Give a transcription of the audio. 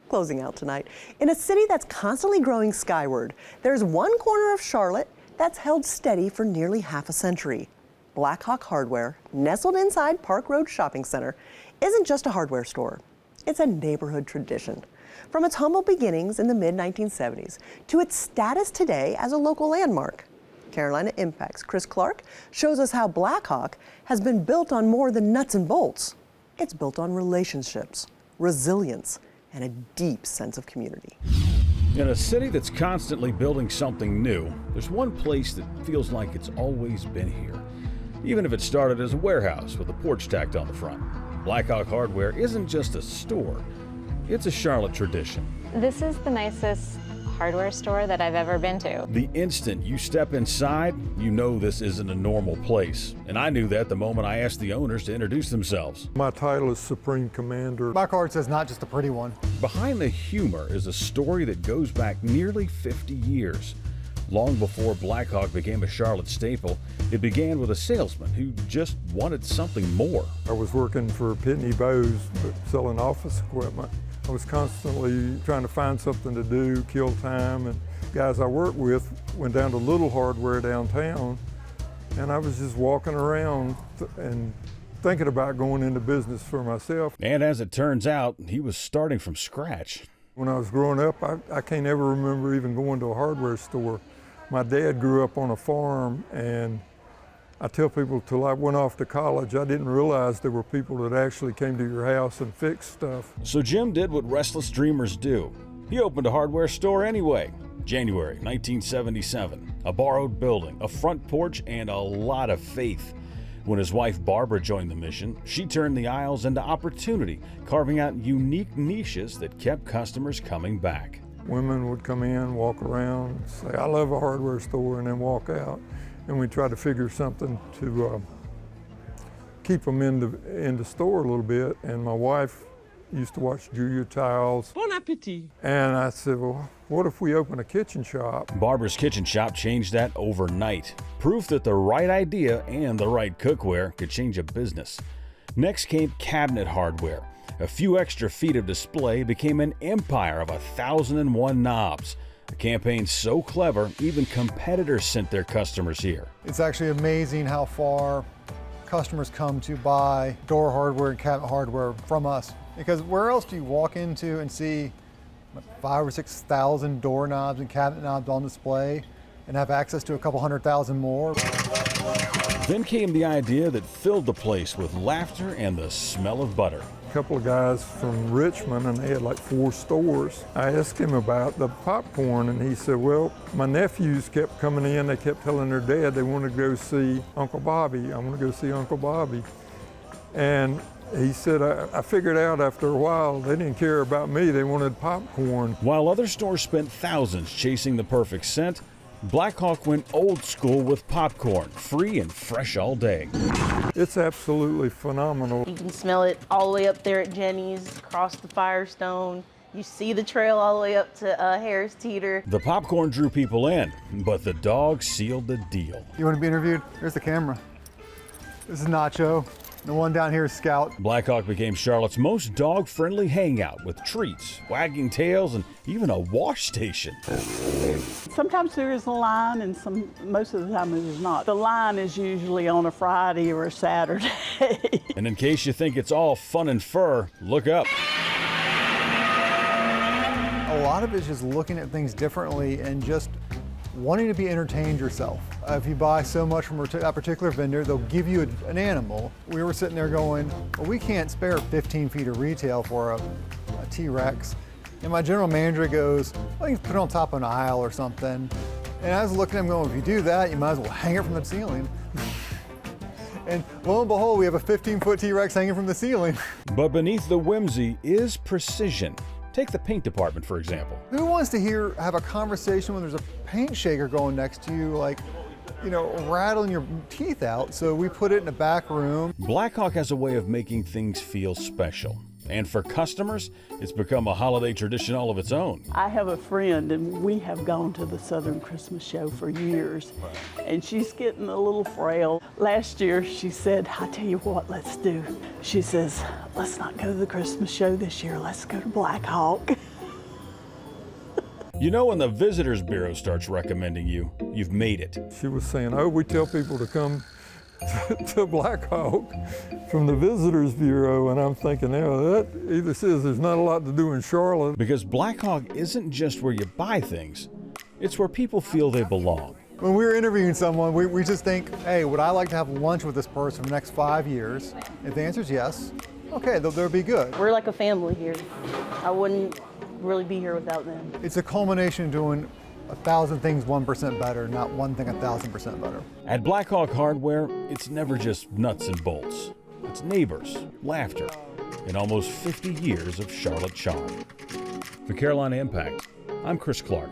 Closing out tonight, in a city that's constantly growing skyward, there's one corner of Charlotte that's held steady for nearly half a century. Blackhawk Hardware, nestled inside Park Road Shopping Center, isn't just a hardware store. It's a neighborhood tradition. From its humble beginnings in the mid-1970s to its status today as a local landmark. Carolina Impact's Chris Clark shows us how Blackhawk has been built on more than nuts and bolts. It's built on relationships, resilience, and a deep sense of community. In a city that's constantly building something new, there's one place that feels like it's always been here. Even if it started as a warehouse with a porch tacked on the front. Blackhawk Hardware isn't just a store, it's a Charlotte tradition. This is the nicest hardware store that I've ever been to. The instant you step inside, you know this isn't a normal place. And I knew that the moment I asked the owners to introduce themselves. My title is Supreme Commander. My card says not just a pretty one. Behind the humor is a story that goes back nearly 50 years. Long before Blackhawk became a Charlotte staple, it began with a salesman who just wanted something more. I was working for Pitney Bowes, selling office equipment. I was constantly trying to find something to do, kill time, and guys I worked with went down to Little Hardware downtown, and I was just walking around and thinking about going into business for myself. And as it turns out, he was starting from scratch. When I was growing up, I can't ever remember even going to a hardware store. My dad grew up on a farm, and I tell people till I went off to college, I didn't realize there were people that actually came to your house and fixed stuff. So Jim did what restless dreamers do. He opened a hardware store anyway. January 1977, a borrowed building, a front porch, and a lot of faith. When his wife Barbara joined the mission, she turned the aisles into opportunity, carving out unique niches that kept customers coming back. Women would come in, walk around, say, I love a hardware store, and then walk out. And we tried to figure something to keep them in the store a little bit. And my wife used to watch Julia Childs. Bon appetit. And I said, well, what if we open a kitchen shop? Barbara's Kitchen Shop changed that overnight. Proof that the right idea and the right cookware could change a business. Next came cabinet hardware. A few extra feet of display became an empire of 1,001 knobs. A campaign so clever, even competitors sent their customers here. It's actually amazing how far customers come to buy door hardware and cabinet hardware from us. Because where else do you walk into and see 5,000 or 6,000 doorknobs and cabinet knobs on display and have access to a couple 100,000 more? Then came the idea that filled the place with laughter and the smell of butter. A couple of guys from Richmond, and they had like 4 stores. I asked him about the popcorn, and he said, well, my nephews kept coming in. They kept telling their dad they wanted to go see Uncle Bobby. I want to go see Uncle Bobby. And he said, I figured out after a while they didn't care about me. They wanted popcorn. While other stores spent thousands chasing the perfect scent, Blackhawk went old school with popcorn, free and fresh all day. It's absolutely phenomenal. You can smell it all the way up there at Jenny's, across the Firestone. You see the trail all the way up to Harris Teeter. The popcorn drew people in, but the dog sealed the deal. You want to be interviewed? Here's the camera. This is Nacho. The one down here is Scout. Blackhawk became Charlotte's most dog-friendly hangout with treats, wagging tails, and even a wash station. Sometimes there is a line, and most of the time it is not. The line is usually on a Friday or a Saturday. And in case you think it's all fun and fur, look up. A lot of it is just looking at things differently and just wanting to be entertained yourself. If you buy so much from a particular vendor, they'll give you an animal. We were sitting there going, well, we can't spare 15 feet of retail for a T-Rex. And my general manager goes, well, you can put it on top of an aisle or something. And I was looking at him going, if you do that, you might as well hang it from the ceiling. And lo and behold, we have a 15-foot T-Rex hanging from the ceiling. But beneath the whimsy is precision. Take the paint department, for example. Who wants to have a conversation when there's a paint shaker going next to you, like, you know, rattling your teeth out? So we put it in a back room. Blackhawk has a way of making things feel special. And for customers, it's become a holiday tradition all of its own. I have a friend, and we have gone to the Southern Christmas Show for years, and she's getting a little frail. Last year, she said, I tell you what, let's do. She says, let's not go to the Christmas show this year, let's go to Blackhawk. You know when the Visitors Bureau starts recommending you, you've made it. She was saying, oh, we tell people to come to Black Hawk from the Visitors Bureau, and I'm thinking, that either says there's not a lot to do in Charlotte. Because Black Hawk isn't just where you buy things, it's where people feel they belong. When we're interviewing someone, we just think, hey, would I like to have lunch with this person for the next 5 years? If the answer is yes, okay, they'll be good. We're like a family here. I wouldn't really be here without them. It's a culmination of doing 1,000 things 1% better, not one thing 1,000% better. At Black Hawk Hardware, it's never just nuts and bolts. It's neighbors, laughter, and almost 50 years of Charlotte charm. For Carolina Impact, I'm Chris Clark.